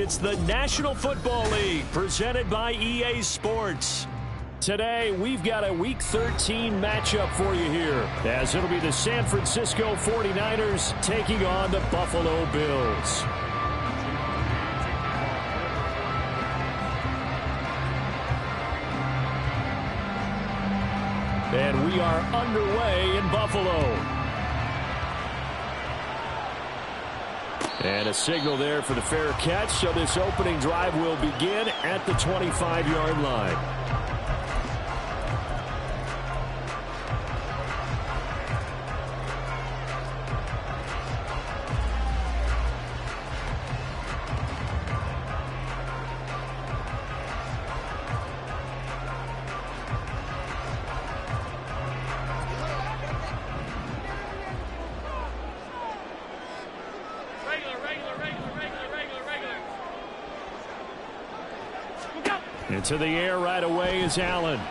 It's the National Football League presented by EA Sports. Today, we've got a Week 13 matchup for you here, as it'll be the San Francisco 49ers taking on the Buffalo Bills. And we are underway in Buffalo. And a signal there for the fair catch, so this opening drive will begin at the 25-yard line. Into the air right away is Allen. Open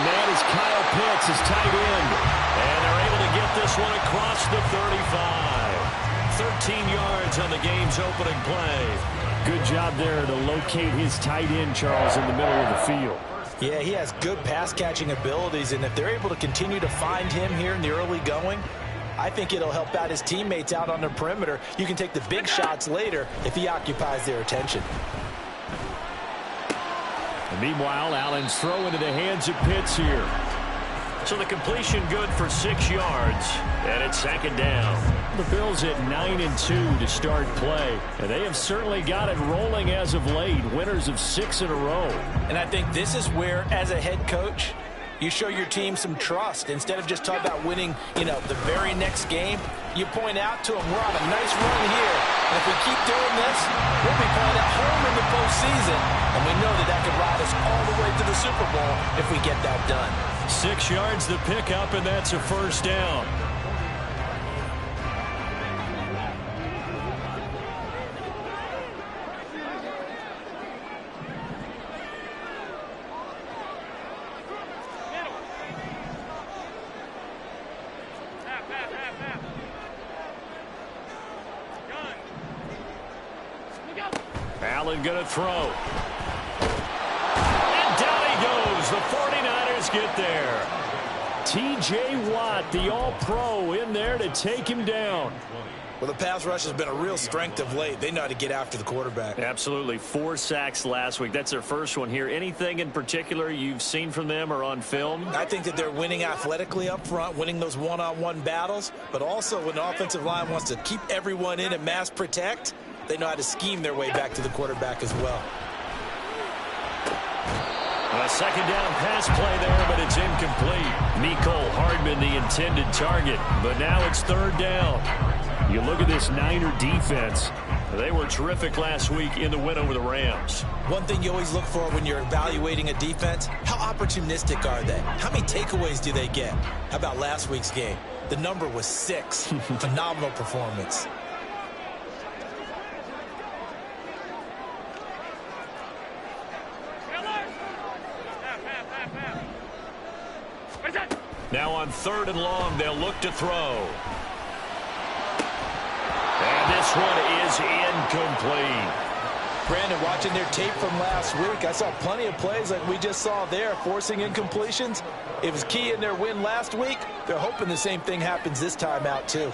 man is Kyle Pitts, his tight end. And they're able to get this one across the 35. 13 yards on the game's opening play. Good job there to locate his tight end, Charles, in the middle of the field. Yeah, he has good pass-catching abilities, and if they're able to continue to find him here in the early going, I think it'll help out his teammates out on the perimeter. You can take the big shots later if he occupies their attention. And meanwhile, Allen's throw into the hands of Pitts here. So the completion good for 6 yards, and it's second down. The Bills at 9-2 to start play, and they have certainly got it rolling as of late, winners of 6 in a row. And I think this is where, as a head coach, you show your team some trust. Instead of just talking about winning, the very next game, you point out to them, we're on a nice run here. And if we keep doing this, we'll be playing at home in the postseason. And we know that could ride us all the way to the Super Bowl if we get that done. 6 yards the pickup, and that's a first down. Allen going to throw. And down he goes. The 49ers get there. T.J. Watt, the all-pro, in there to take him down. Well, the pass rush has been a real strength of late. They know how to get after the quarterback. Absolutely. 4 sacks last week. That's their first one here. Anything in particular you've seen from them or on film? I think that they're winning athletically up front, winning those one-on-one battles, but also when the offensive line wants to keep everyone in and mass protect, they know how to scheme their way back to the quarterback as well. A second down pass play there, but it's incomplete. Mecole Hardman, the intended target, but now it's third down. You look at this Niner defense. They were terrific last week in the win over the Rams. One thing you always look for when you're evaluating a defense, how opportunistic are they? How many takeaways do they get? How about last week's game? The number was 6. Phenomenal performance. Now on 3rd and long, they'll look to throw. And this one is incomplete. Brandon, watching their tape from last week, I saw plenty of plays like we just saw there, forcing incompletions. It was key in their win last week. They're hoping the same thing happens this time out, too.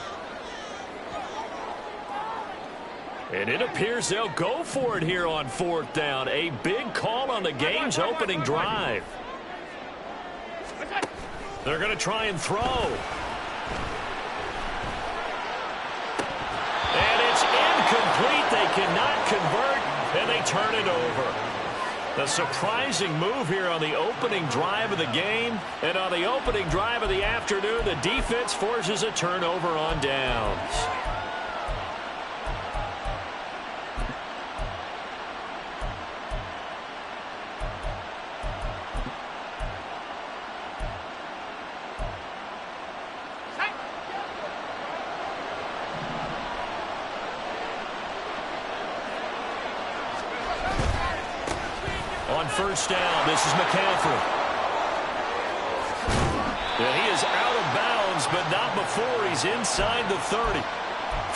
And it appears they'll go for it here on 4th down. A big call on the game's opening drive. They're going to try and throw. And it's incomplete. They cannot convert, and they turn it over. A surprising move here on the opening drive of the game. And on the opening drive of the afternoon, the defense forces a turnover on downs. On first down, this is McCaffrey. And he is out of bounds, but not before he's inside the 30.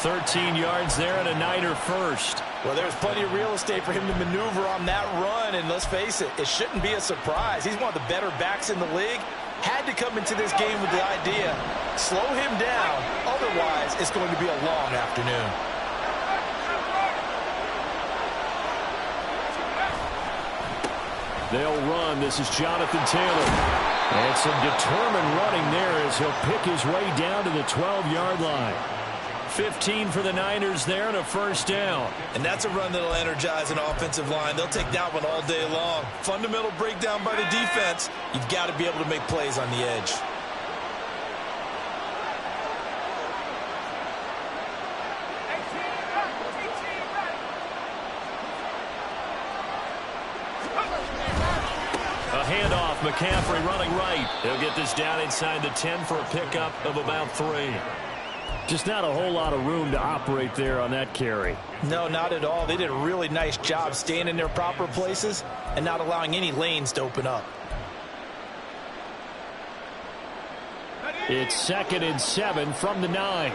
13 yards there and a Niner first. Well, there's plenty of real estate for him to maneuver on that run, and let's face it, it shouldn't be a surprise. He's one of the better backs in the league. Had to come into this game with the idea, slow him down, otherwise it's going to be a long afternoon. They'll run. This is Jonathan Taylor. And some determined running there as he'll pick his way down to the 12-yard line. 15 for the Niners there and a first down. And that's a run that'll energize an offensive line. They'll take that one all day long. Fundamental breakdown by the defense. You've got to be able to make plays on the edge. A handoff, McCaffrey running right. He'll get this down inside the 10 for a pickup of about 3. Just not a whole lot of room to operate there on that carry. No, not at all. They did a really nice job staying in their proper places and not allowing any lanes to open up. It's 2nd and 7 from the 9.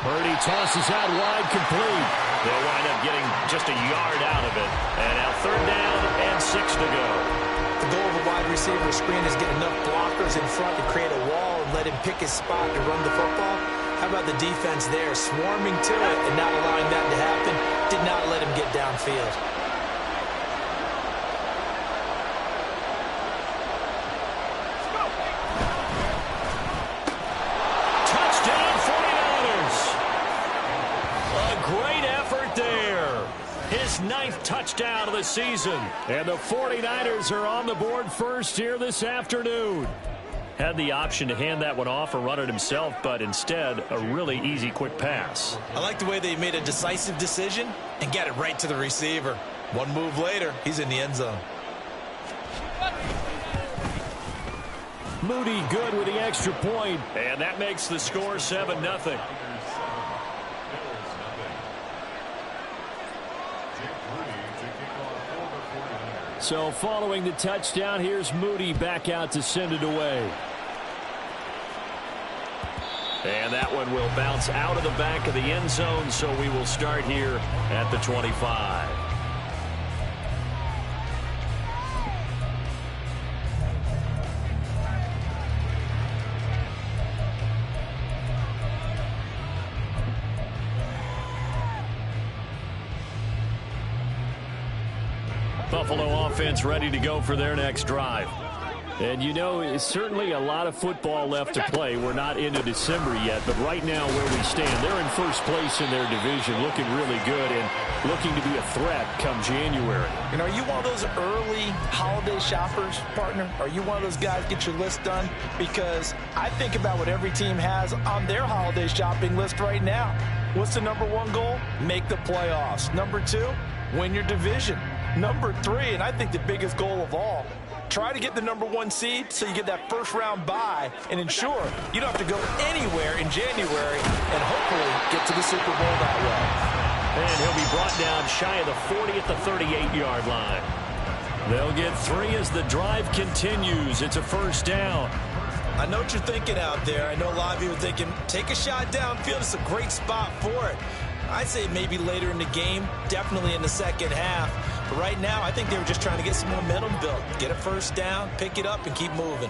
Purdy tosses out wide, complete. They'll wind up getting just a yard out of it. And now 3rd down and 6 to go. The goal of a wide receiver screen is get enough blockers in front to create a wall and let him pick his spot to run the football. How about the defense there, swarming to it and not allowing that to happen? Did not let him get downfield. Touchdown 49ers! A great effort there. His 9th touchdown of the season. And the 49ers are on the board first here this afternoon. Had the option to hand that one off or run it himself, but instead, a really easy, quick pass. I like the way they made a decisive decision and got it right to the receiver. One move later, he's in the end zone. Moody good with the extra point, and that makes the score 7-0. So following the touchdown, here's Moody back out to send it away. And that one will bounce out of the back of the end zone, so we will start here at the 25. Buffalo offense ready to go for their next drive. And you know, it's certainly a lot of football left to play. We're not into December yet, but right now where we stand, they're in first place in their division, looking really good and looking to be a threat come January. And are you one of those early holiday shoppers, partner? Are you one of those guys get your list done? Because I think about what every team has on their holiday shopping list right now. What's the #1 goal? Make the playoffs. #2, win your division. #3, and I think the biggest goal of all, try to get the #1 seed so you get that first-round bye and ensure you don't have to go anywhere in January and hopefully get to the Super Bowl that way. And he'll be brought down shy of the 40 at the 38-yard line. They'll get 3 as the drive continues. It's a first down. I know what you're thinking out there. I know a lot of you are thinking, take a shot downfield. It's a great spot for it. I'd say maybe later in the game, definitely in the second half. But right now, I think they were just trying to get some momentum built. Get a first down, pick it up, and keep moving.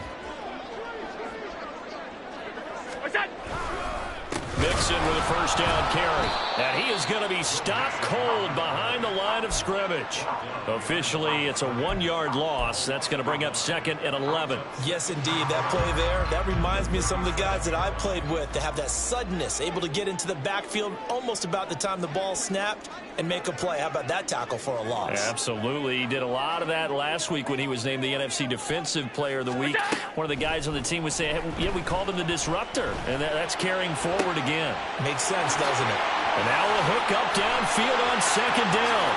Mixon with a first down carry. And he is going to be stopped cold behind the line of scrimmage. Officially, it's a 1-yard loss. That's going to bring up 2nd and 11. Yes, indeed. That play there, that reminds me of some of the guys that I played with. They have that suddenness, able to get into the backfield almost about the time the ball snapped and make a play. How about that tackle for a loss? Absolutely. He did a lot of that last week when he was named the NFC Defensive Player of the Week. One of the guys on the team was saying, hey, yeah, we called him the disruptor. And that's carrying forward again. Makes sense, doesn't it? And now a hook up downfield on 2nd down.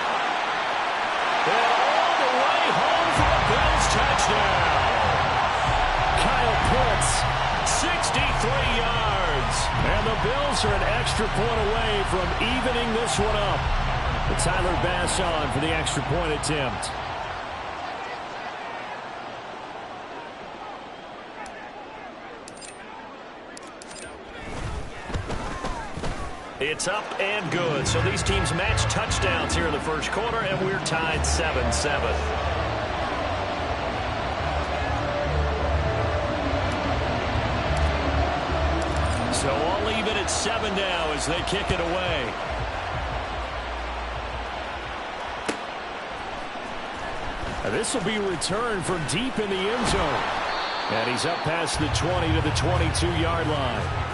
And all the way home for a Bills touchdown. Kyle Pitts, 63 yards. And the Bills are an extra point away from evening this one up. Tyler Bass on for the extra point attempt. It's up and good. So these teams match touchdowns here in the first quarter, and we're tied 7-7. So all even at 7 now as they kick it away. And this will be returned from deep in the end zone. And he's up past the 20 to the 22-yard line.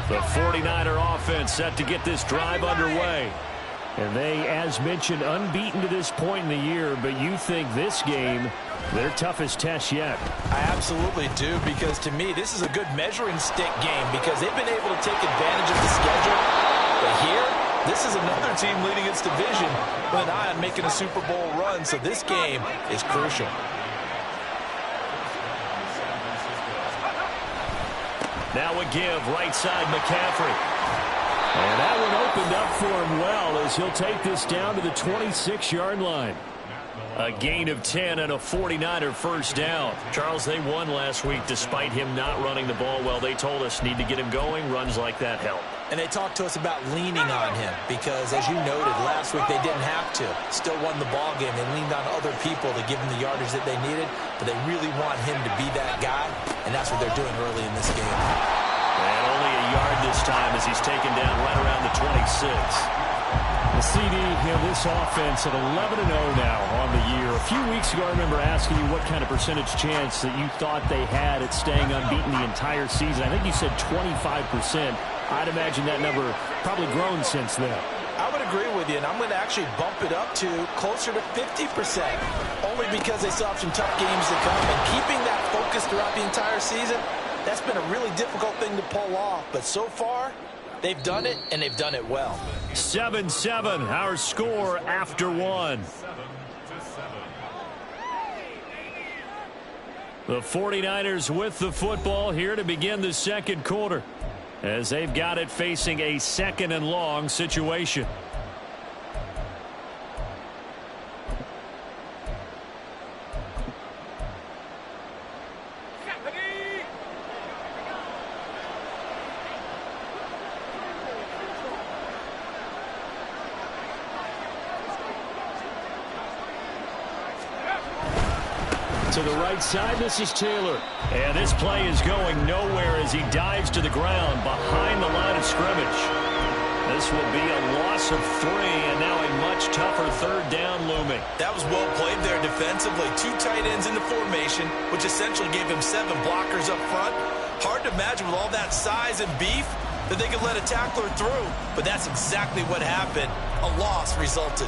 The 49er offense set to get this drive underway. And they, as mentioned, unbeaten to this point in the year, but you think this game, their toughest test yet. I absolutely do, because to me, this is a good measuring stick game because they've been able to take advantage of the schedule. But here, this is another team leading its division with an eye on making a Super Bowl run, so this game is crucial. Now a give, right side McCaffrey. And that one opened up for him well as he'll take this down to the 26-yard line. A gain of 10 and a 49er first down. Charles, they won last week despite him not running the ball well. They told us need to get him going. Runs like that help. And they talked to us about leaning on him because, as you noted, last week they didn't have to. Still won the ball game. They leaned on other people to give them the yardage that they needed, but they really want him to be that guy, and that's what they're doing early in this game. And only a yard this time as he's taken down right around the 26. The CD, this offense at 11-0 now on the year. A few weeks ago, I remember asking you what kind of percentage chance that you thought they had at staying unbeaten the entire season. I think you said 25%. I'd imagine that number probably grown since then. I would agree with you, and I'm going to actually bump it up to closer to 50%, only because they still have some tough games to come. And keeping that focus throughout the entire season, that's been a really difficult thing to pull off. But so far, they've done it, and they've done it well. 7-7, our score after one. The 49ers with the football here to begin the second quarter, as they've got it facing a second and long situation. To the right side, this is Taylor. And this play is going nowhere as he dives to the ground behind the line of scrimmage. This will be a loss of 3, and now a much tougher third down looming. That was well played there defensively. 2 tight ends in the formation, which essentially gave him 7 blockers up front. Hard to imagine with all that size and beef that they could let a tackler through, but that's exactly what happened. A loss resulted.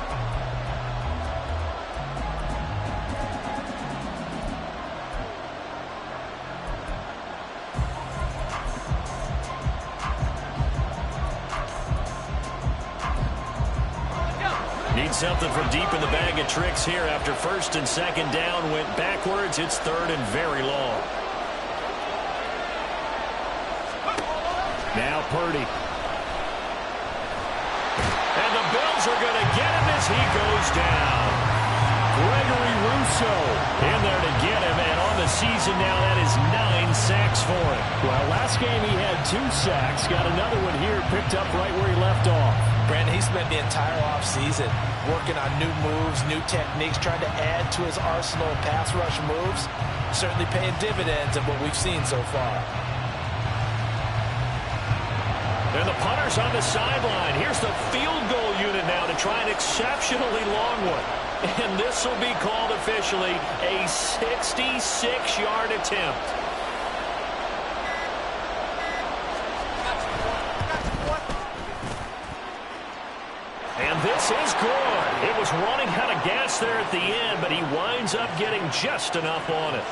Need something from deep in the bag of tricks here after first and second down went backwards. It's third and very long. Now Purdy. And the Bills are going to get him as he goes down. Gregory Rousseau in there to get him, and on the season now that is 9 sacks for him. Well, last game he had 2 sacks. Got another one here, picked up right where he left off. Brandon, he spent the entire offseason working on new moves, new techniques, trying to add to his arsenal of pass rush moves. Certainly paying dividends of what we've seen so far. And the punter's on the sideline. Here's the field goal unit now to try an exceptionally long one. And this will be called officially a 66-yard attempt. And this is good. It was running out of gas there at the end, but he winds up getting just enough on it.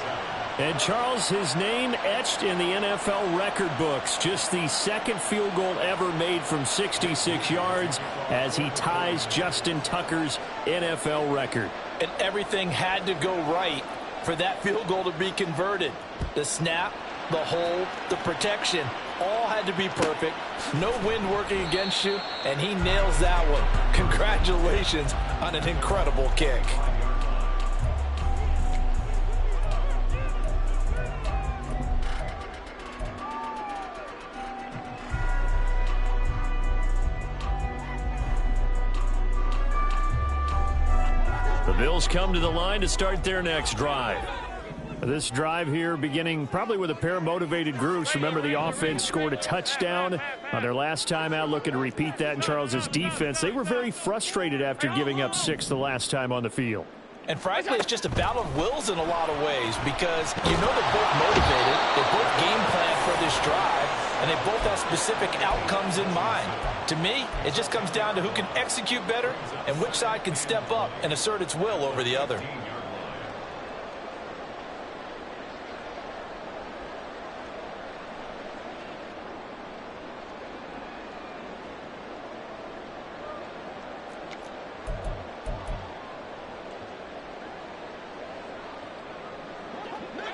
And Charles, his name etched in the NFL record books. Just the second field goal ever made from 66 yards as he ties Justin Tucker's NFL record. And everything had to go right for that field goal to be converted. The snap, the hold, the protection. all had to be perfect. No wind working against you, and he nails that one. Congratulations on an incredible kick. The Bills come to the line to start their next drive. This drive here beginning probably with a pair of motivated groups. Remember, the offense scored a touchdown on their last time out, looking to repeat that in Charles's defense. They were very frustrated after giving up 6 the last time on the field. And frankly, it's just a battle of wills in a lot of ways because you know they're both motivated, they both game plan for this drive, and they both have specific outcomes in mind. To me, it just comes down to who can execute better and which side can step up and assert its will over the other.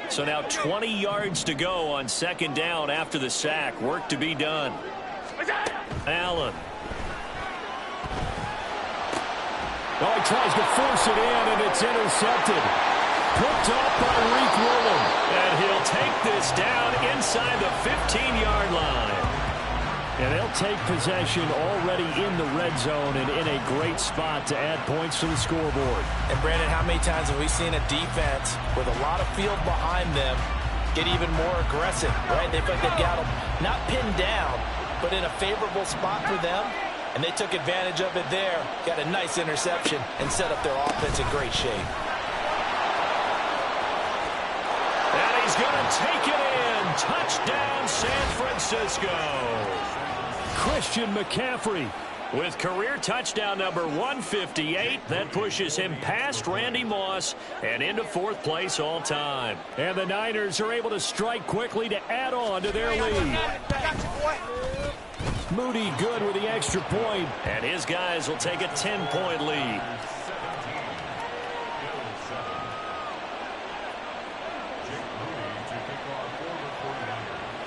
So now 20 yards to go on second down after the sack. Work to be done. Allen. Oh, he tries to force it in, and it's intercepted. Picked up by Reek Willen. And he'll take this down inside the 15-yard line. And they'll take possession already in the red zone and in a great spot to add points to the scoreboard. And, Brandon, how many times have we seen a defense with a lot of field behind them get even more aggressive, right? They feel like they've got them not pinned down, but in a favorable spot for them. And they took advantage of it there, got a nice interception, and set up their offense in great shape. And he's going to take it in. Touchdown, San Francisco. Christian McCaffrey with career touchdown number 158. That pushes him past Randy Moss and into 4th place all time. And the Niners are able to strike quickly to add on to their lead. Moody good with the extra point. And his guys will take a 10-point lead.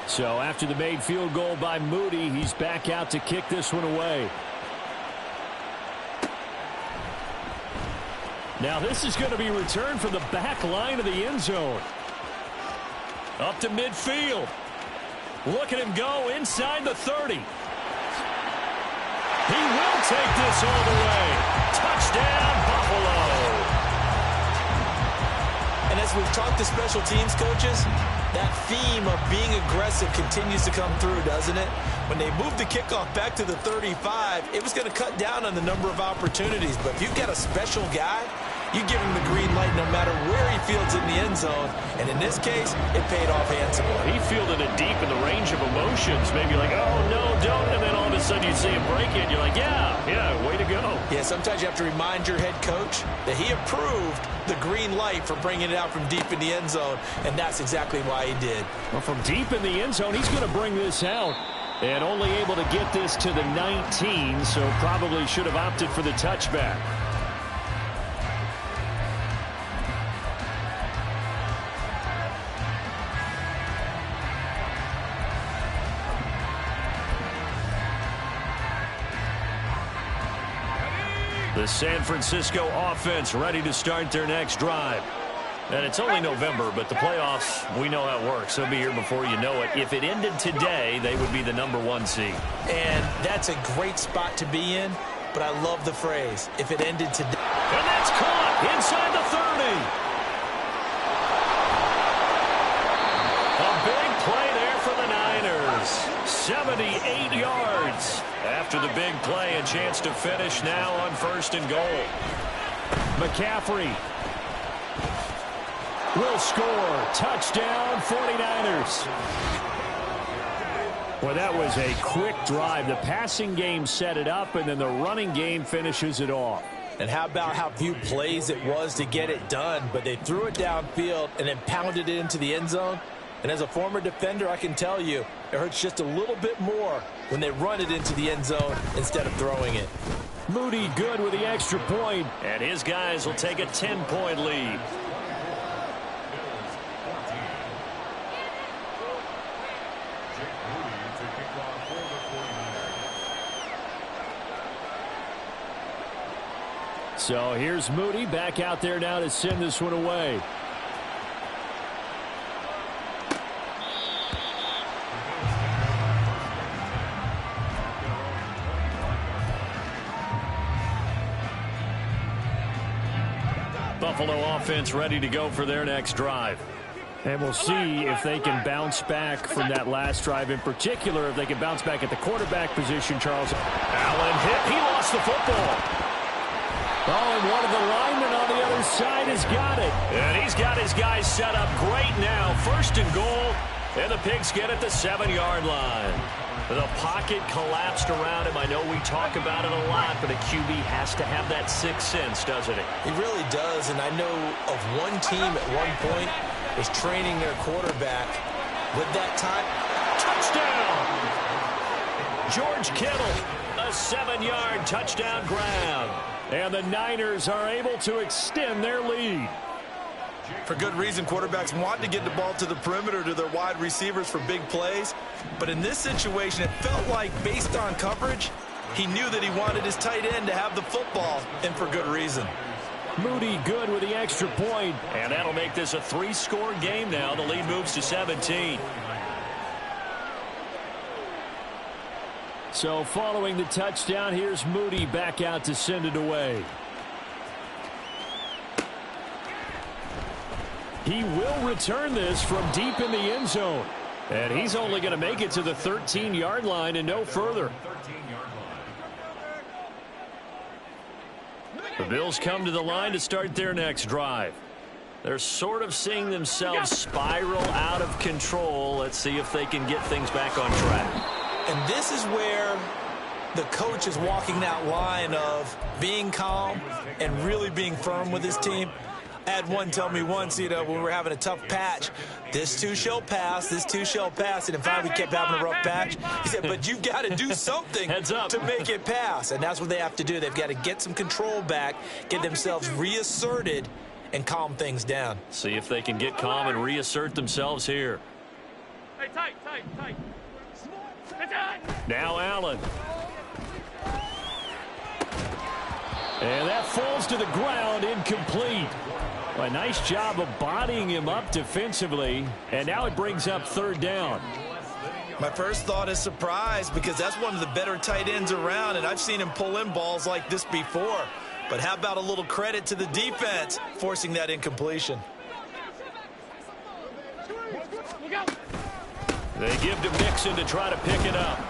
So after the made field goal by Moody, he's back out to kick this one away. Now this is going to be returned from the back line of the end zone. Up to midfield. Look at him go inside the 30. He will take this all the way. Touchdown, Buffalo. And as we've talked to special teams coaches, that theme of being aggressive continues to come through, doesn't it? When they moved the kickoff back to the 35, it was going to cut down on the number of opportunities. But if you've got a special guy, you give him the green light no matter where he fields in the end zone. And in this case, it paid off handsomely. He fielded it deep in the range of emotions. Maybe like, oh, no, don't. And then all of a sudden you see him break it. You're like, yeah, way to go. Yeah, sometimes you have to remind your head coach that he approved the green light for bringing it out from deep in the end zone. And that's exactly why he did. Well, from deep in the end zone, he's going to bring this out. And only able to get this to the 19, so probably should have opted for the touchback. The San Francisco offense ready to start their next drive. And it's only November, but the playoffs, we know how it works. They'll be here before you know it. If it ended today, they would be the #1 seed. And that's a great spot to be in, but I love the phrase, if it ended today. And that's caught inside the 30. A big play there for the Niners. 78 yards. After the big play, a chance to finish now on 1st and goal. McCaffrey will score. Touchdown, 49ers. Well, that was a quick drive. The passing game set it up, and then the running game finishes it off. And how about how few plays it was to get it done, but they threw it downfield and then pounded it into the end zone. And as a former defender, I can tell you, it hurts just a little bit more when they run it into the end zone instead of throwing it. Moody good with the extra point. And his guys will take a 10-point lead. So here's Moody back out there now to send this one away. Buffalo offense ready to go for their next drive. And we'll see if they can bounce back from that last drive in particular, if they can bounce back at the quarterback position, Charles. Allen hit. He lost the football. Oh, and one of the linemen on the other side has got it. And he's got his guys set up great now. First and goal, and the Pigs get at the 7-yard line. The pocket collapsed around him. I know we talk about it a lot, but a QB has to have that sixth sense, doesn't it? He really does, and I know of one team at one point was training their quarterback with that time. Touchdown! George Kittle, a 7-yard touchdown grab. And the Niners are able to extend their lead. For good reason, quarterbacks want to get the ball to the perimeter to their wide receivers for big plays. But in this situation, it felt like, based on coverage, he knew that he wanted his tight end to have the football, and for good reason. Moody good with the extra point. And that'll make this a 3-score game now. The lead moves to 17. So following the touchdown, here's Moody back out to send it away. He will return this from deep in the end zone. And he's only going to make it to the 13-yard line and no further. The Bills come to the line to start their next drive. They're sort of seeing themselves spiral out of control. Let's see if they can get things back on track. And this is where the coach is walking that line of being calm and really being firm with his team. I had one tell me once, when we were having a tough patch, this too shall pass, this too shall pass. And in fact, we kept having a rough patch. He said, but you've got to do something to make it pass. And that's what they have to do. They've got to get some control back, get themselves reasserted, and calm things down. See if they can get calm and reassert themselves here. Hey, tight. Now Allen. And that falls to the ground, incomplete. A nice job of bodying him up defensively. And now it brings up third down. My first thought is surprise, because that's one of the better tight ends around, and I've seen him pull in balls like this before. But how about a little credit to the defense forcing that incompletion? They give to Mixon to try to pick it up.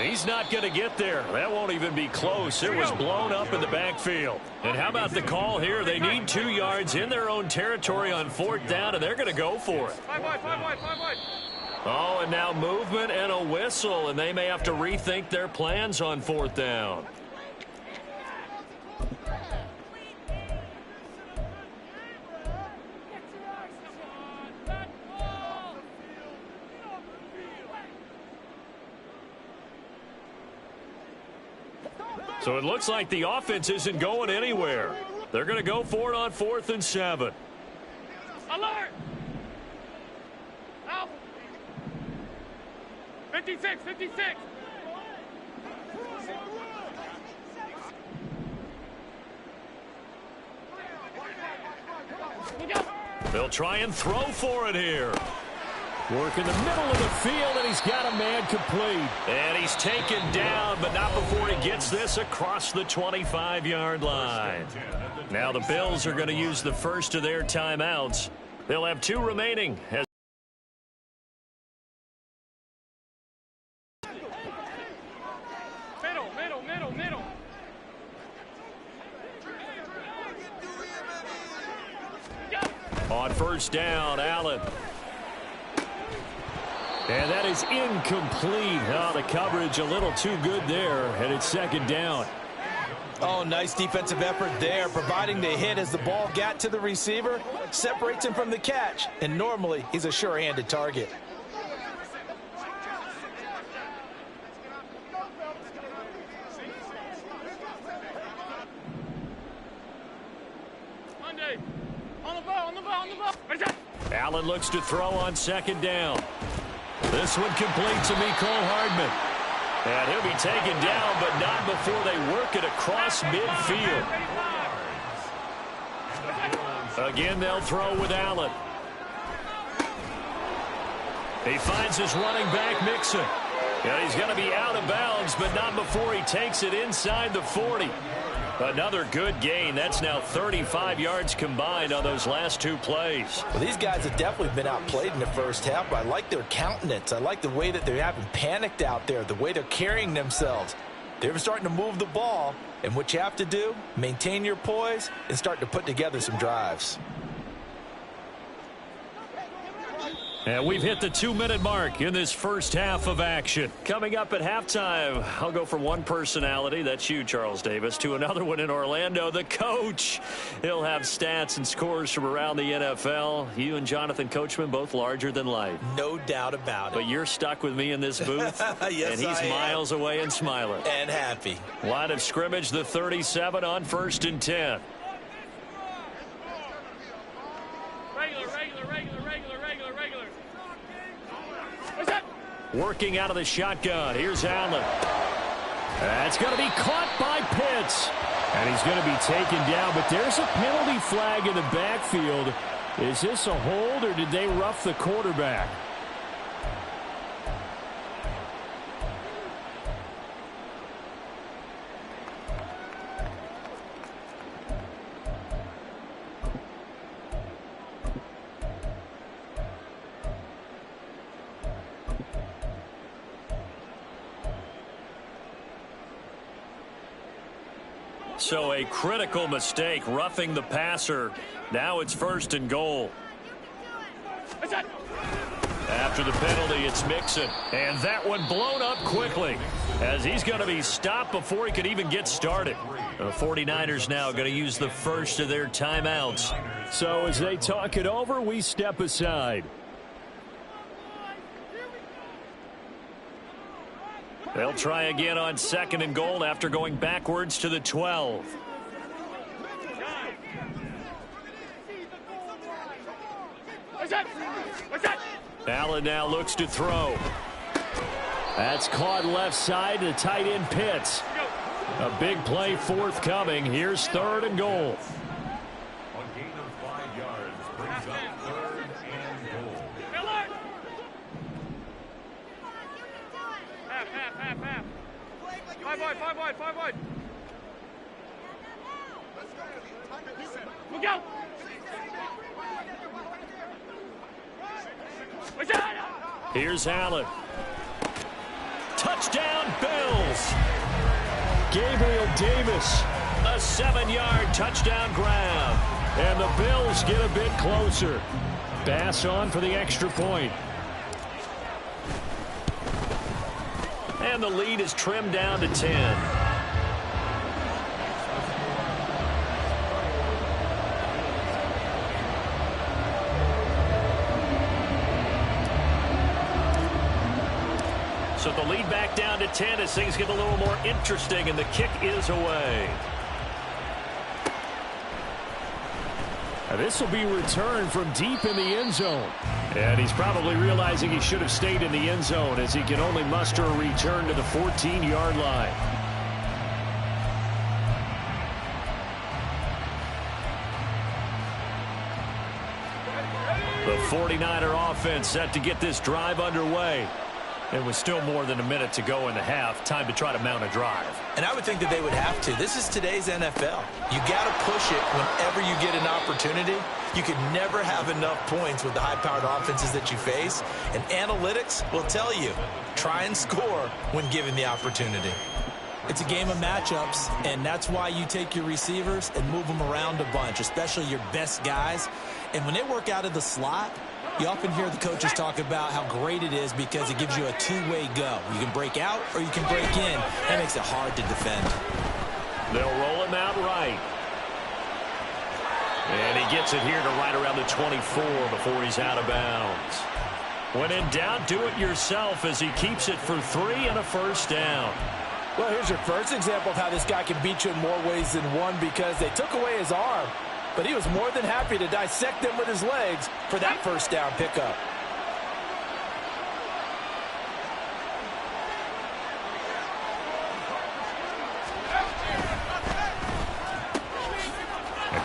He's not going to get there. That won't even be close. It was blown up in the backfield. And how about the call here? They need 2 yards in their own territory on fourth down, and they're going to go for it. 5 wide. Oh, and now movement and a whistle, and they may have to rethink their plans on fourth down. So it looks like the offense isn't going anywhere. They're going to go for it on 4th and 7. Alert! Out! 56. They'll try and throw for it here. Work in the middle of the field, and he's got a man complete. And he's taken down, but not before he gets this across the 25-yard line. Now the Bills are going to use the first of their timeouts. They'll have 2 remaining. Middle. On first down, Allen. And that is incomplete. Oh, the coverage a little too good there, and it's 2nd down. Oh, nice defensive effort there, providing the hit as the ball got to the receiver, separates him from the catch, and normally he's a sure-handed target. Monday, on the ball. Allen looks to throw on 2nd down. This one complete to Mecole Hardman. And he'll be taken down, but not before they work it across midfield. Again, they'll throw with Allen. He finds his running back, Mixon. Yeah, he's going to be out of bounds, but not before he takes it inside the 40. Another good gain. That's now 35 yards combined on those last two plays. Well, these guys have definitely been outplayed in the first half, but I like their countenance. I like the way that they haven't panicked out there, the way they're carrying themselves. They're starting to move the ball, and what you have to do, maintain your poise and start to put together some drives. And we've hit the 2-minute mark in this first half of action. Coming up at halftime, I'll go from one personality, that's you, Charles Davis, to another one in Orlando, the coach. He'll have stats and scores from around the NFL. You and Jonathan Coachman, both larger than life. No doubt about it. But you're stuck with me in this booth. Yes, and he's miles away and smiling. And happy. Line of scrimmage, the 37 on 1st and 10. Working out of the shotgun. Here's Allen. That's going to be caught by Pitts. And he's going to be taken down, but there's a penalty flag in the backfield. Is this a hold, or did they rough the quarterback? So a critical mistake, roughing the passer. Now it's 1st and goal. After the penalty, it's Mixon. And that one blown up quickly, as he's going to be stopped before he could even get started. The 49ers now going to use the first of their timeouts. So as they talk it over, we step aside. They'll try again on 2nd and goal after going backwards to the 12. Allen now looks to throw. That's caught left side to tight end Pitts. A big play forthcoming. Here's 3rd and goal. A gain of 5 yards brings up 3rd and goal. Half. 5 wide. Look out! Here's Allen. Touchdown, Bills. Gabriel Davis, a 7-yard touchdown grab. And the Bills get a bit closer. Bass on for the extra point. And the lead is trimmed down to 10. So the lead back down to 10 as things get a little more interesting, and the kick is away. Now this will be returned from deep in the end zone. And he's probably realizing he should have stayed in the end zone, as he can only muster a return to the 14-yard line. The 49er offense set to get this drive underway. It was still more than a minute to go in the half. Time to try to mount a drive. And I would think that they would have to. This is today's NFL. You got to push it whenever you get an opportunity. You can never have enough points with the high-powered offenses that you face. And analytics will tell you, try and score when given the opportunity. It's a game of matchups, and that's why you take your receivers and move them around a bunch, especially your best guys. And when they work out of the slot, you often hear the coaches talk about how great it is because it gives you a two-way go. You can break out or you can break in. That makes it hard to defend. They'll roll him out right. And he gets it here to right around the 24 before he's out of bounds. When in doubt, do it yourself as he keeps it for 3 and a first down. Well, here's your first example of how this guy can beat you in more ways than one, because they took away his arm, but he was more than happy to dissect them with his legs for that first down pickup.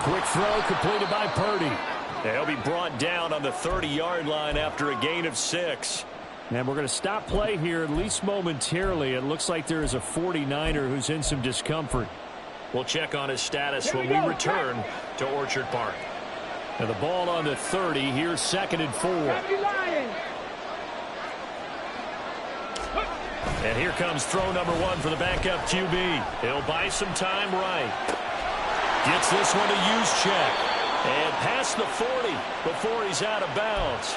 Quick throw completed by Purdy. They'll be brought down on the 30-yard line after a gain of 6. And we're going to stop play here, at least momentarily. It looks like there is a 49er who's in some discomfort. We'll check on his status when we return to Orchard Park. And the ball on the 30. Here's 2nd and 4. And here comes throw number 1 for the backup QB. He'll buy some time right. Gets this one to use check. And past the 40 before he's out of bounds.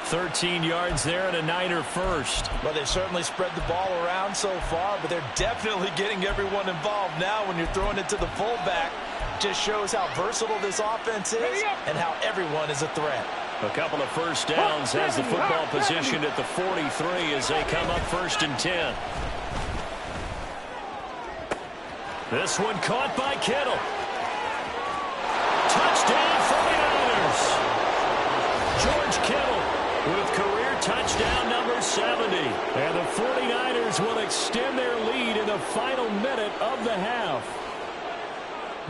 13 yards there and a Niner first. Well, they've certainly spread the ball around so far, but they're definitely getting everyone involved now when you're throwing it to the fullback. Just shows how versatile this offense is and how everyone is a threat. A couple of first downs has the football positioned at the 43 as they come up 1st and 10. This one caught by Kittle. Touchdown 49ers. George Kittle with career touchdown number 70. And the 49ers will extend their lead in the final minute of the half.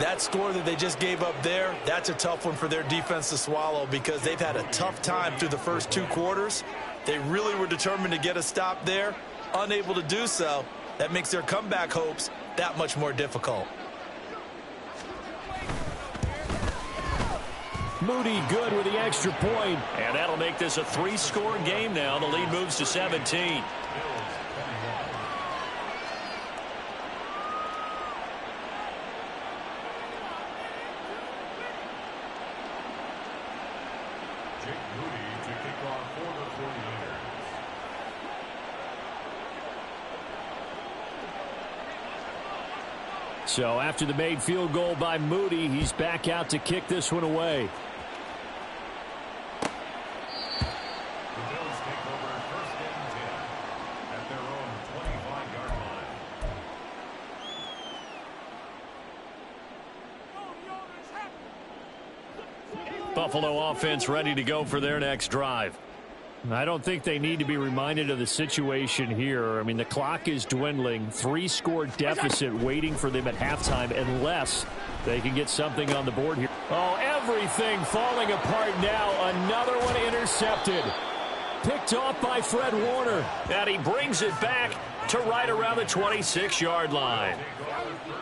That score that they just gave up there, that's a tough one for their defense to swallow because they've had a tough time through the first 2 quarters. They really were determined to get a stop there, unable to do so. That makes their comeback hopes that much more difficult. Moody good with the extra point. And that'll make this a 3-score game now. The lead moves to 17. So after the made field goal by Moody, he's back out to kick this one away. The Bills take over 1st and 10 at their own 25-yard line. Buffalo offense ready to go for their next drive. I don't think they need to be reminded of the situation here. I mean, the clock is dwindling. 3-score deficit waiting for them at halftime unless they can get something on the board here. Oh, everything falling apart now. Another one intercepted. Picked off by Fred Warner. And he brings it back to right around the 26-yard line.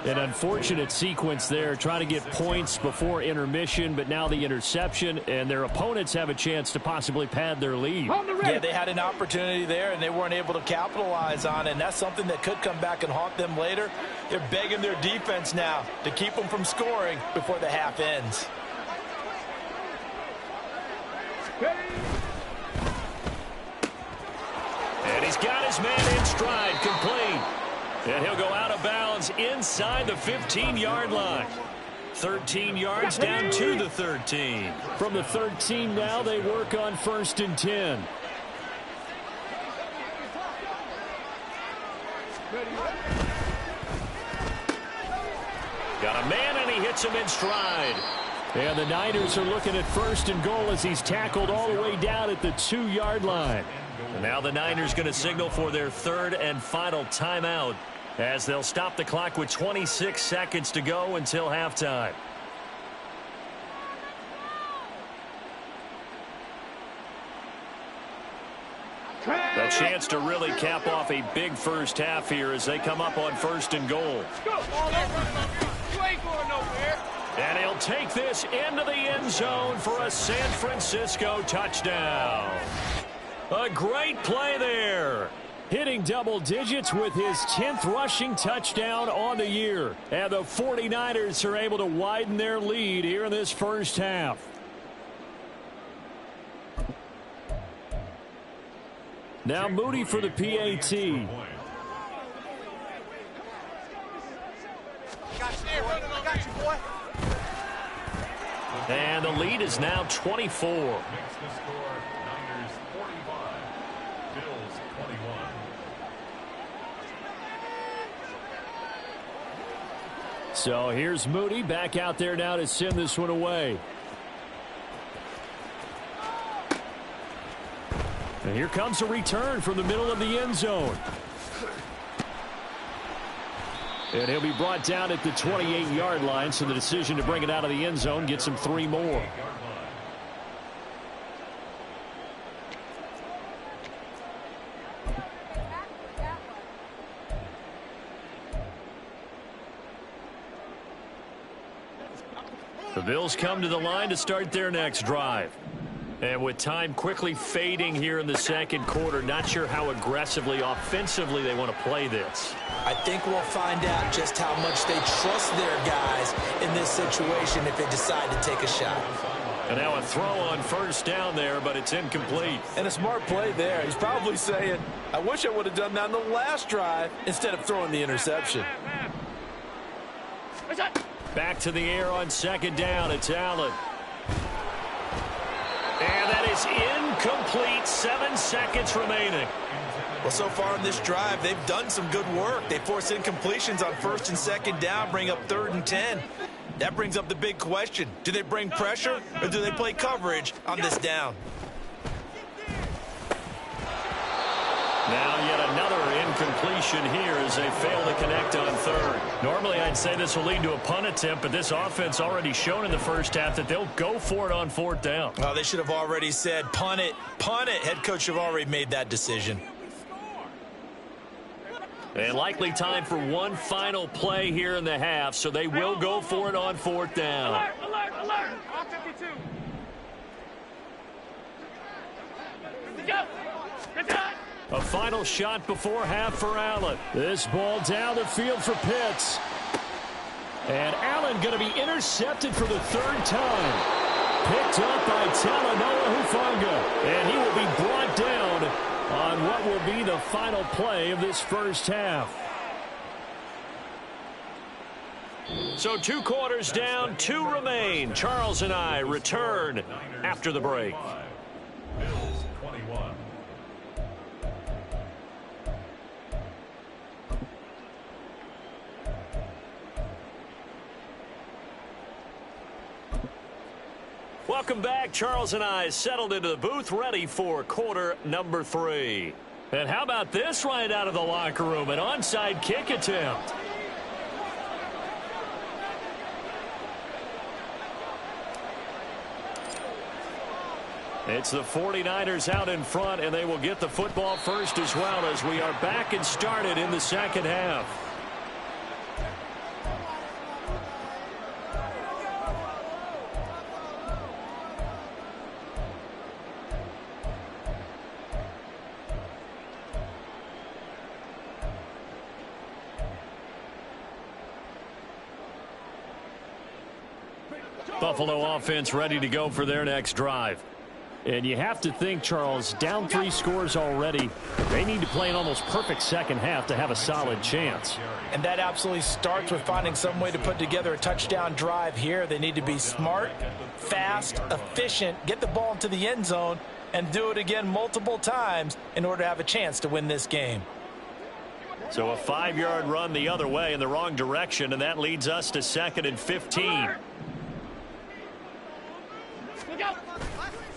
An unfortunate sequence there, trying to get points before intermission, but now the interception, and their opponents have a chance to possibly pad their lead. Yeah, they had an opportunity there, and they weren't able to capitalize on it, and that's something that could come back and haunt them later. They're begging their defense now to keep them from scoring before the half ends. And he's got his man in stride, complete. And he'll go out of bounds inside the 15-yard line. 13 yards down to the 13. From the 13 now, they work on 1st and 10. Got a man, and he hits him in stride. And the Niners are looking at 1st and goal as he's tackled all the way down at the 2-yard line. And now the Niners going to signal for their 3rd and final timeout, as they'll stop the clock with 26 seconds to go until halftime. A chance to really cap off a big first half here as they come up on 1st and goal. And he'll take this into the end zone for a San Francisco touchdown. A great play there. Hitting double digits with his 10th rushing touchdown on the year. And the 49ers are able to widen their lead here in this first half. Now Moody for the PAT. And the lead is now 24. Makes the score Niners 45, Bills 21. So here's Moody back out there now to send this one away. And here comes a return from the middle of the end zone. And he'll be brought down at the 28-yard line, so the decision to bring it out of the end zone gets him 3 more. The Bills come to the line to start their next drive. And with time quickly fading here in the second quarter, not sure how aggressively, offensively they want to play this. I think we'll find out just how much they trust their guys in this situation if they decide to take a shot. And now a throw on first down there, but it's incomplete. And a smart play there. He's probably saying, I wish I would have done that in the last drive instead of throwing the interception. Back to the air on second down. It's Allen. And that is incomplete. 7 seconds remaining. Well, so far in this drive, they've done some good work. They force incompletions on first and second down, bring up 3rd and 10. That brings up the big question. Do they bring pressure or do they play coverage on this down? Now yet another incompletion here as they fail to connect on 3rd. Normally I'd say this will lead to a punt attempt, but this offense already shown in the first half that they'll go for it on 4th down. Oh, they should have already said punt it, punt it. Head coach should have already made that decision. And likely time for one final play here in the half, so they will go for it on 4th down. Alert, alert, alert. All 52. Go. Good time. A final shot before half for Allen. This ball down the field for Pitts. And Allen going to be intercepted for the 3rd time. Picked up by Talanoa Hufanga. And he will be brought down on what will be the final play of this first half. So 2 quarters down, 2 remain. Charles and I return after the break. Bills 21. Welcome back. Charles and I settled into the booth, ready for quarter number 3. And how about this right out of the locker room? An onside kick attempt. It's the 49ers out in front, and they will get the football first as well as we are back and started in the second half. Buffalo offense ready to go for their next drive. And you have to think, Charles, down 3 scores already. They need to play an almost perfect second half to have a solid chance. And that absolutely starts with finding some way to put together a touchdown drive here. They need to be smart, fast, efficient, get the ball into the end zone, and do it again multiple times in order to have a chance to win this game. So a 5-yard run the other way in the wrong direction, and that leads us to 2nd and 15.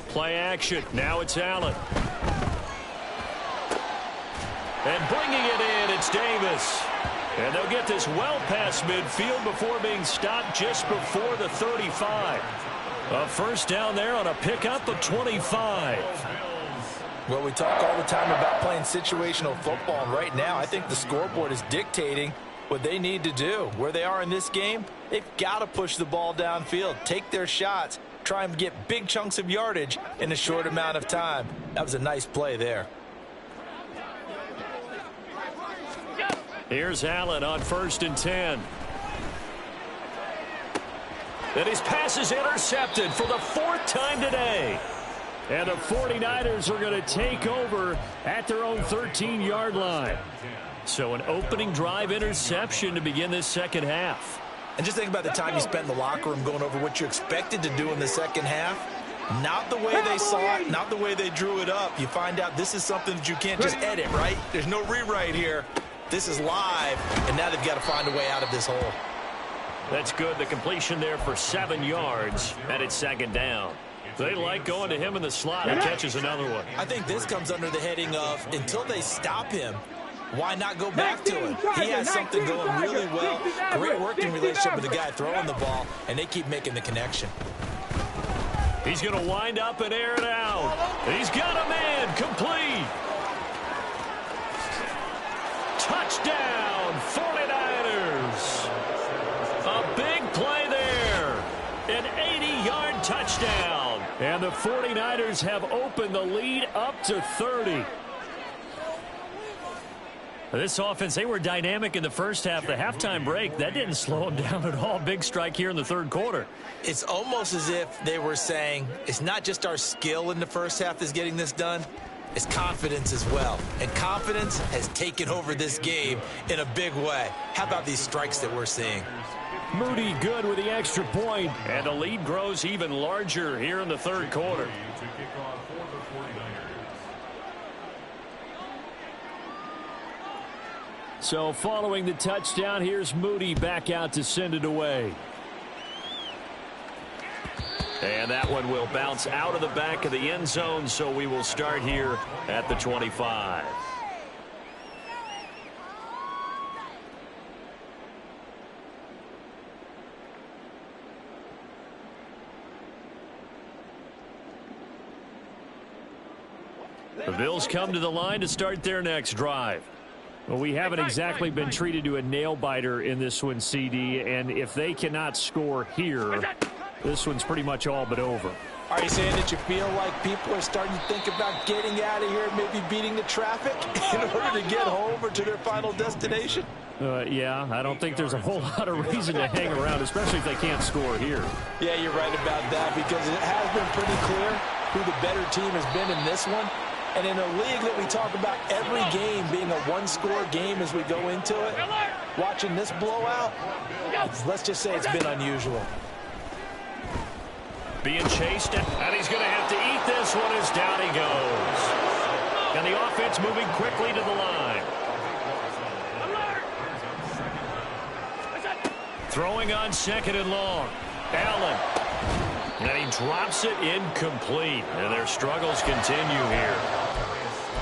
Play action. Now it's Allen. And bringing it in, it's Davis. And they'll get this well past midfield before being stopped just before the 35. A first down there on a pickup of 25. Well, we talk all the time about playing situational football, and right now I think the scoreboard is dictating what they need to do. Where they are in this game, they've got to push the ball downfield, take their shots, try and get big chunks of yardage in a short amount of time. That was a nice play there. Here's Allen on 1st and 10. And his pass is intercepted for the 4th time today. And the 49ers are going to take over at their own 13-yard line. So an opening drive interception to begin this second half. And just think about the time you spent in the locker room going over what you expected to do in the second half. Not the way they saw it, not the way they drew it up. You find out this is something that you can't just edit, right? There's no rewrite here. This is live, and now they've got to find a way out of this hole. That's good. The completion there for 7 yards, and it's 2nd down. They like going to him in the slot. He catches another one. I think this comes under the heading of until they stop him, why not go back to it? He has something going really well. Great working relationship with the guy throwing the ball, and they keep making the connection. He's going to wind up and air it out. He's got a man complete. Touchdown, 49ers. A big play there. An 80-yard touchdown. And the 49ers have opened the lead up to 30. This offense, they were dynamic in the first half. The halftime break, that didn't slow them down at all. Big strike here in the third quarter. It's almost as if they were saying, it's not just our skill in the first half that's getting this done, it's confidence as well. And confidence has taken over this game in a big way. How about these strikes that we're seeing? Moody good with the extra point. And the lead grows even larger here in the third quarter. So following the touchdown, here's Moody back out to send it away. And that one will bounce out of the back of the end zone, so we will start here at the 25. The Bills come to the line to start their next drive. Well, we haven't exactly been treated to a nail-biter in this one, CD, and if they cannot score here, this one's pretty much all but over. Are you saying that you feel like people are starting to think about getting out of here and maybe beating the traffic in order to get home or to their final destination? Yeah, I don't think there's a whole lot of reason to hang around, especially if they can't score here. Yeah, you're right about that, because it has been pretty clear who the better team has been in this one. And in a league that we talk about every game being a one-score game as we go into it, watching this blowout, let's just say it's been unusual. Being chased, and he's going to have to eat this one as down he goes. And the offense moving quickly to the line. Throwing on second and long. Allen. And he drops it incomplete. And their struggles continue here.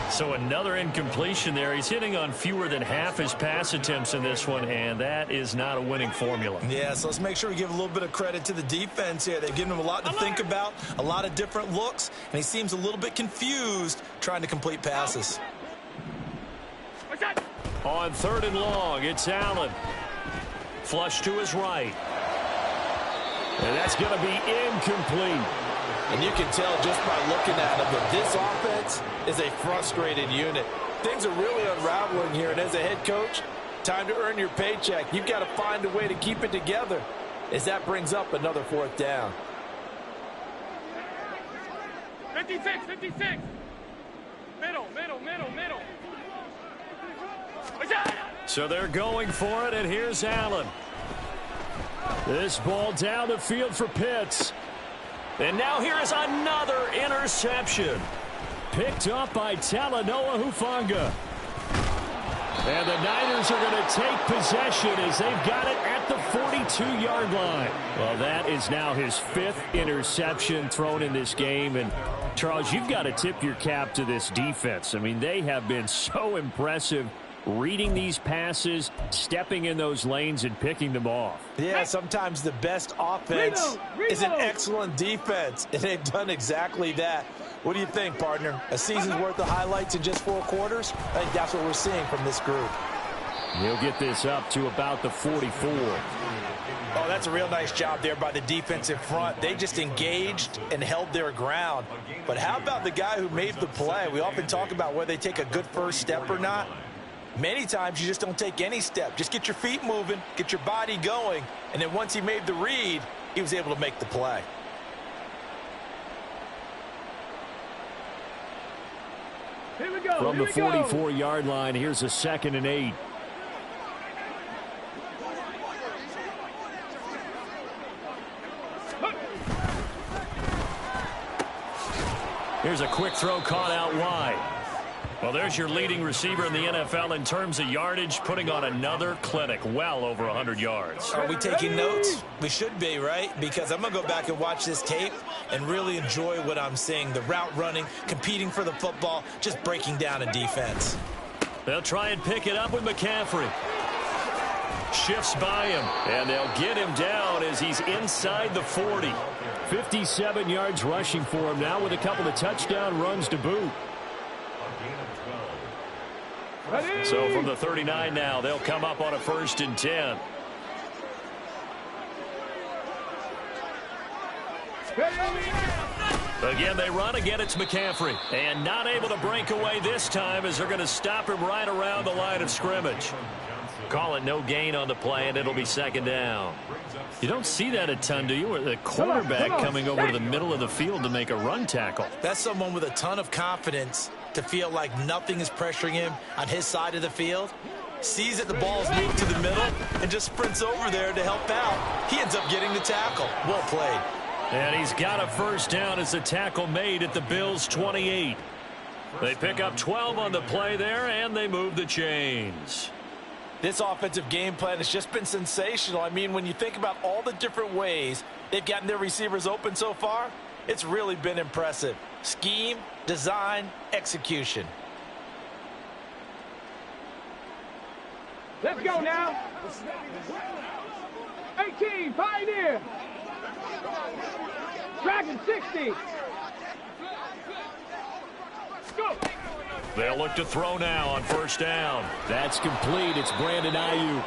So another incompletion there. He's hitting on fewer than half his pass attempts in this one, and that is not a winning formula. Yeah, so let's make sure we give a little bit of credit to the defense here. They've given him a lot to think about, a lot of different looks, and he seems a little bit confused trying to complete passes. On third and long, it's Allen. Flush to his right. And that's going to be incomplete. And you can tell just by looking at him that this offense is a frustrated unit. Things are really unraveling here, and as a head coach, time to earn your paycheck. You've got to find a way to keep it together as that brings up another fourth down. 56. Middle. So they're going for it, and here's Allen. This ball down the field for Pitts. And now here is another interception. Picked up by Talanoa Hufanga. And the Niners are going to take possession as they've got it at the 42-yard line. Well, that is now his fifth interception thrown in this game. And, Charles, you've got to tip your cap to this defense. I mean, they have been so impressive reading these passes, stepping in those lanes, and picking them off. Yeah, sometimes the best offense is an excellent defense, and they've done exactly that. What do you think, partner? A season's worth of highlights in just 4 quarters? I think that's what we're seeing from this group. He'll get this up to about the 44. Oh, that's a real nice job there by the defensive front. They just engaged and held their ground. But how about the guy who made the play? We often talk about whether they take a good first step or not. Many times you just don't take any step. Just get your feet moving, get your body going, and then once he made the read, he was able to make the play. Here we go. From the 44-yard line, here's a 2nd and 8. Here's a quick throw caught out wide. Well, there's your leading receiver in the NFL in terms of yardage, putting on another clinic, well over 100 yards. Are we taking notes? We should be, right? Because I'm going to go back and watch this tape and really enjoy what I'm seeing. The route running, competing for the football, just breaking down a defense. They'll try and pick it up with McCaffrey. Shifts by him, and they'll get him down as he's inside the 40. 57 yards rushing for him now with a couple of touchdown runs to boot. So from the 39 now, they'll come up on a 1st and 10. Again, they run. Again, it's McCaffrey. And not able to break away this time as they're going to stop him right around the line of scrimmage. Call it no gain on the play, and it'll be 2nd down. You don't see that a ton, do you? Or the quarterback coming over to the middle of the field to make a run tackle. That's someone with a ton of confidence to feel like nothing is pressuring him on his side of the field. Sees that the ball's moved to the middle and just sprints over there to help out. He ends up getting the tackle. Well played. And he's got a 1st down as the tackle made at the Bills' 28. They pick up 12 on the play there, and they move the chains. This offensive game plan has just been sensational. I mean, when you think about all the different ways they've gotten their receivers open so far, it's really been impressive. Scheme, design, execution. Let's go now. 18, Pioneer. Dragon 60. Go. They'll look to throw now on 1st down. That's complete. It's Brandon Ayuk.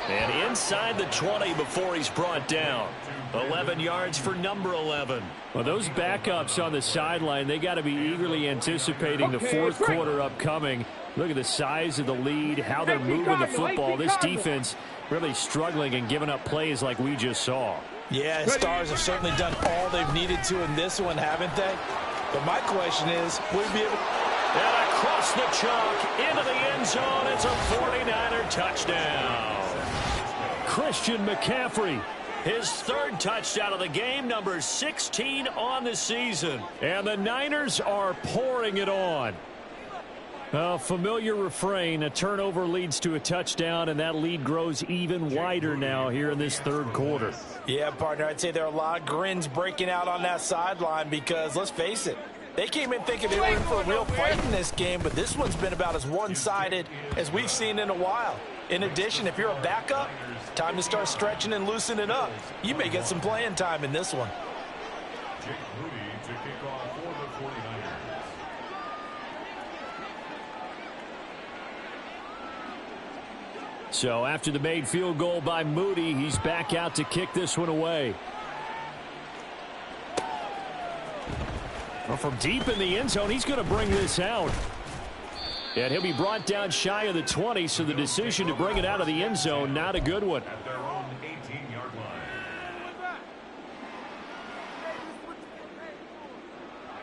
And inside the 20 before he's brought down. 11 yards for number 11. Well, those backups on the sideline, they got to be eagerly anticipating the 4th quarter upcoming. Look at the size of the lead, how they're moving the football. This defense really struggling and giving up plays like we just saw. Yeah, Stars have certainly done all they've needed to in this one, haven't they? But my question is, will you be able... And across the chalk, into the end zone, it's a 49er touchdown. Christian McCaffrey. His 3rd touchdown of the game, number 16 on the season. And the Niners are pouring it on. A familiar refrain, a turnover leads to a touchdown, and that lead grows even wider now here in this 3rd quarter. Yeah, partner, I'd say there are a lot of grins breaking out on that sideline because, let's face it, they came in thinking they were in for a real fight in this game, but this one's been about as one-sided as we've seen in a while. In addition, if you're a backup, time to start stretching and loosening up. You may get some playing time in this one. Jake Moody to kick off for the 49ers. So after the made field goal by Moody, he's back out to kick this one away. Well, from deep in the end zone, he's going to bring this out. And he'll be brought down shy of the 20, so the decision to bring it out of the end zone, not a good one. At their own 18-yard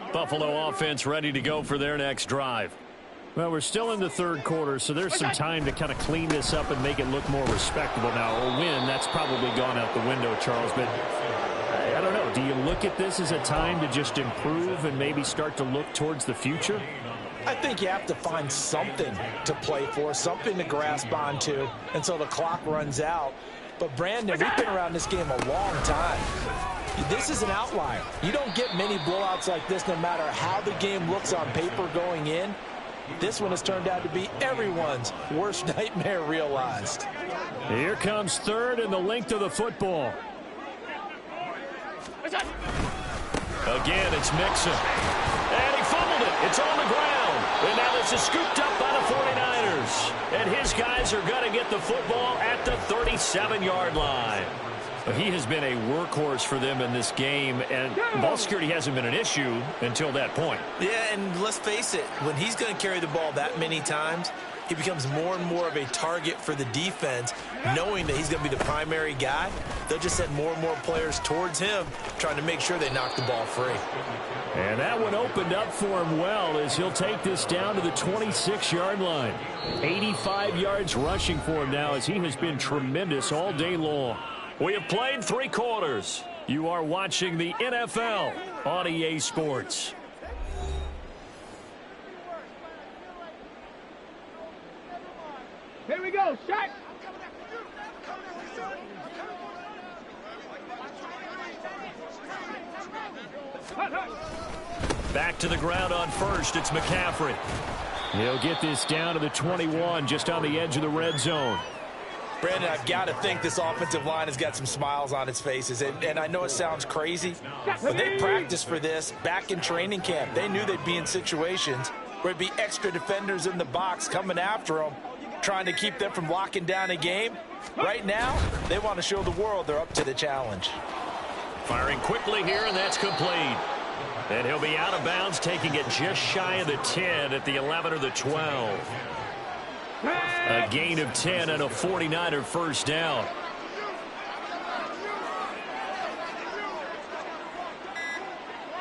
line. Buffalo offense ready to go for their next drive. Well, we're still in the 3rd quarter, so there's some time to kind of clean this up and make it look more respectable now. A win, that's probably gone out the window, Charles, but I don't know. Do you look at this as a time to just improve and maybe start to look towards the future? I think you have to find something to play for, something to grasp onto until the clock runs out. But, Brandon, we've been around this game a long time. This is an outlier. You don't get many blowouts like this no matter how the game looks on paper going in. This one has turned out to be everyone's worst nightmare realized. Here comes 3rd and the length of the football. Again, it's Mixon. And he fumbled it. It's on the ground. And now this is scooped up by the 49ers. And his guys are going to get the football at the 37-yard line. He has been a workhorse for them in this game, and ball security hasn't been an issue until that point. Yeah, and let's face it, when he's going to carry the ball that many times, he becomes more and more of a target for the defense, knowing that he's going to be the primary guy. They'll just send more and more players towards him, trying to make sure they knock the ball free. And that one opened up for him well as he'll take this down to the 26-yard line. 85 yards rushing for him now as he has been tremendous all day long. We have played 3 quarters. You are watching the NFL on EA Sports. Here we go, Shaq. Back to the ground on 1st. It's McCaffrey. He'll get this down to the 21, just on the edge of the red zone. Brandon, I've got to think this offensive line has got some smiles on its faces. And I know it sounds crazy, but they practiced for this back in training camp. They knew they'd be in situations where it'd be extra defenders in the box coming after them, trying to keep them from locking down a game. Right now, they want to show the world they're up to the challenge. Firing quickly here, and that's complete. And he'll be out of bounds, taking it just shy of the 10 at the 11 or the 12. A gain of 10 and a 49er first down.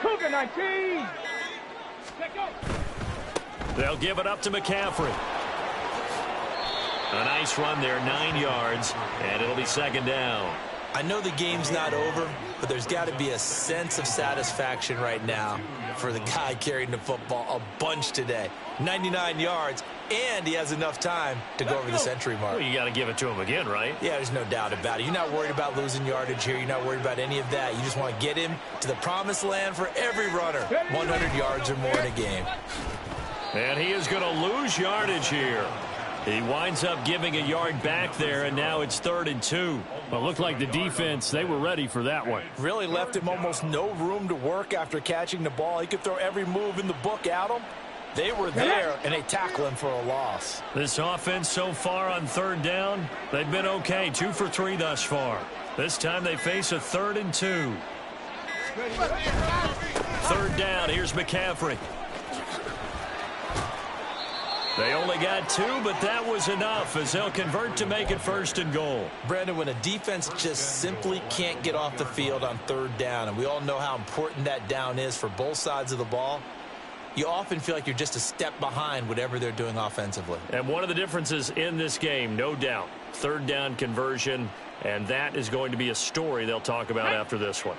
Cougar 19. They'll give it up to McCaffrey. A nice run there, 9 yards, and it'll be second down. I know the game's not over, but there's got to be a sense of satisfaction right now for the guy carrying the football a bunch today. 99 yards, and he has enough time to go over the century mark. Well, you got to give it to him again, right? Yeah, there's no doubt about it. You're not worried about losing yardage here. You're not worried about any of that. You just want to get him to the promised land for every runner. 100 yards or more in a game. And he is going to lose yardage here. He winds up giving a yard back there, and now it's 3rd and 2. Well, it looked like the defense, they were ready for that one. Really left him almost no room to work after catching the ball. He could throw every move in the book at him. They were there, and they tackle him for a loss. This offense so far on 3rd down, they've been okay. 2 for 3 thus far. This time they face a 3rd and 2. 3rd down, here's McCaffrey. They only got 2, but that was enough as they'll convert to make it 1st and goal. Brandon, when a defense just simply can't get off the field on 3rd down, and we all know how important that down is for both sides of the ball, you often feel like you're just a step behind whatever they're doing offensively. And one of the differences in this game, no doubt, 3rd down conversion, and that is going to be a story they'll talk about after this one.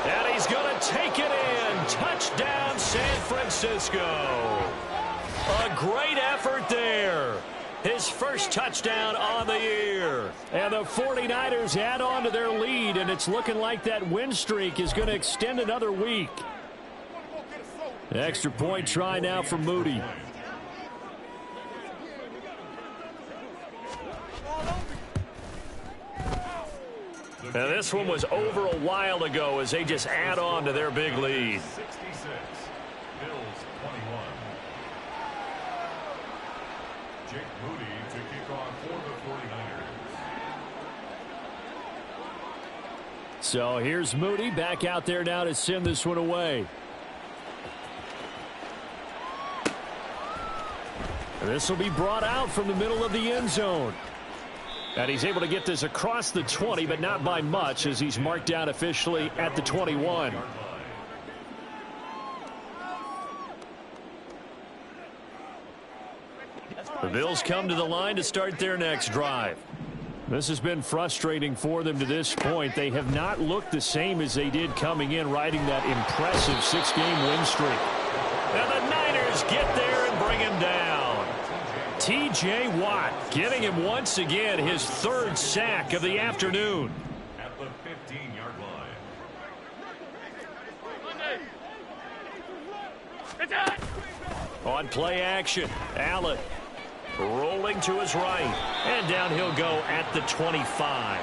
And he's going to take it in. Touchdown, San Francisco. A great effort there. His first touchdown on the year. And the 49ers add on to their lead, and it's looking like that win streak is going to extend another week. Extra point try now for Moody. And this one was over a while ago as they just add on to their big lead. 66, Bills 21. Jake Moody to kick off for the 49ers. So here's Moody back out there now to send this one away. And this will be brought out from the middle of the end zone. And he's able to get this across the 20, but not by much as he's marked down officially at the 21. The Bills come to the line to start their next drive. This has been frustrating for them to this point. They have not looked the same as they did coming in, riding that impressive 6-game win streak. And the Niners get there and bring him down. T.J. Watt getting him once again his 3rd sack of the afternoon. At the 15-yard line. On play action, Allen rolling to his right. And down he'll go at the 25.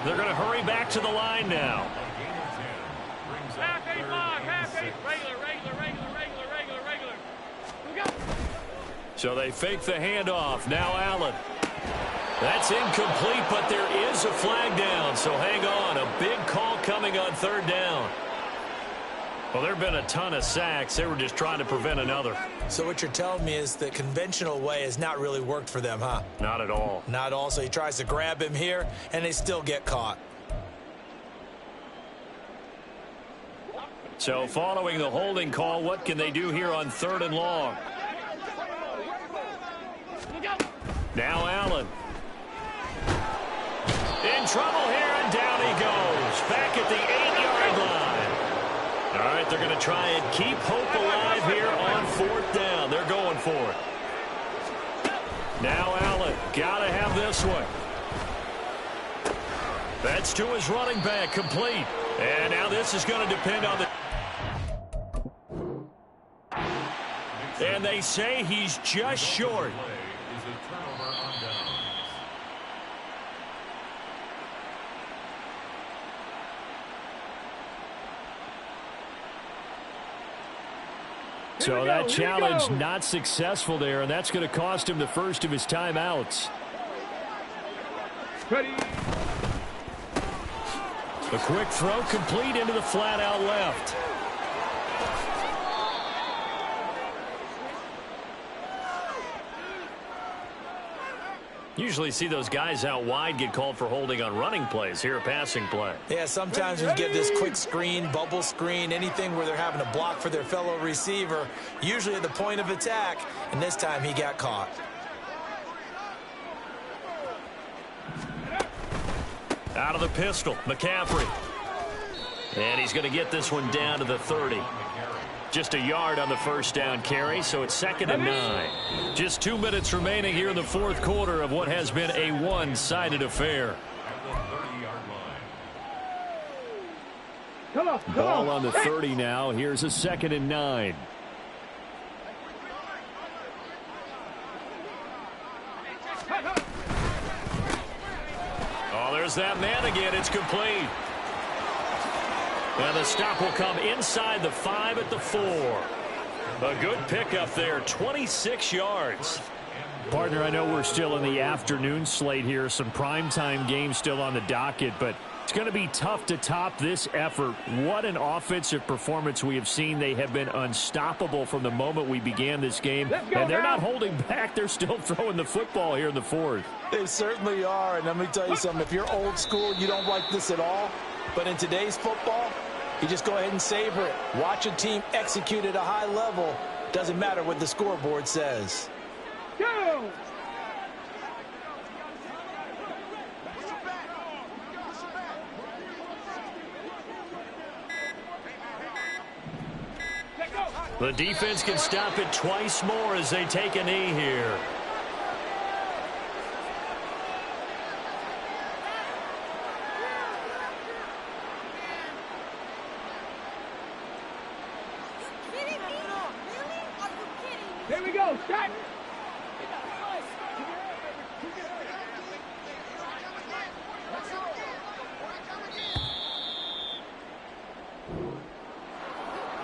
They're going to hurry back to the line now. Half a block, half a regular. So they fake the handoff. Now Allen. That's incomplete, but there is a flag down. So hang on. A big call coming on 3rd down. Well, there have been a ton of sacks. They were just trying to prevent another. So what you're telling me is the conventional way has not really worked for them, huh? Not at all. Not all. So he tries to grab him here, and they still get caught. So following the holding call, what can they do here on 3rd and long? Now Allen. In trouble here, and down he goes. Back at the 8-yard line. All right, they're going to try and keep hope alive here on 4th down. They're going going for it. Now Allen, gotta have this one. That's to his running back, complete. And now this is going to depend on the... And they say he's just short. So that challenge not successful there, and that's going to cost him the first of his timeouts. Ready. A quick throw complete into the flat out left. Usually see those guys out wide get called for holding on running plays. Here, a passing play. Yeah, sometimes when you get this quick screen, bubble screen, anything where they're having to block for their fellow receiver, usually at the point of attack, and this time he got caught. Out of the pistol, McCaffrey. And he's going to get this one down to the 30. Just a yard on the first down carry, so it's 2nd and 9. Just 2 minutes remaining here in the fourth quarter of what has been a one-sided affair. Ball on the 30 now. Here's a 2nd and 9. Oh, there's that man again. It's complete. And the stop will come inside the 5 at the 4. A good pickup there, 26 yards. Partner, I know we're still in the afternoon slate here. Some primetime games still on the docket, but it's going to be tough to top this effort. What an offensive performance we have seen. They have been unstoppable from the moment we began this game. And they're not holding back. They're still throwing the football here in the fourth. They certainly are. And let me tell you something. If you're old school, you don't like this at all. But in today's football, you just go ahead and savor it. Watch a team execute at a high level. Doesn't matter what the scoreboard says. Go! The defense can stop it twice more as they take a knee here. Here we go, start!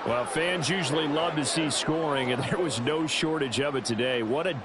Well, fans usually love to see scoring, and there was no shortage of it today. What a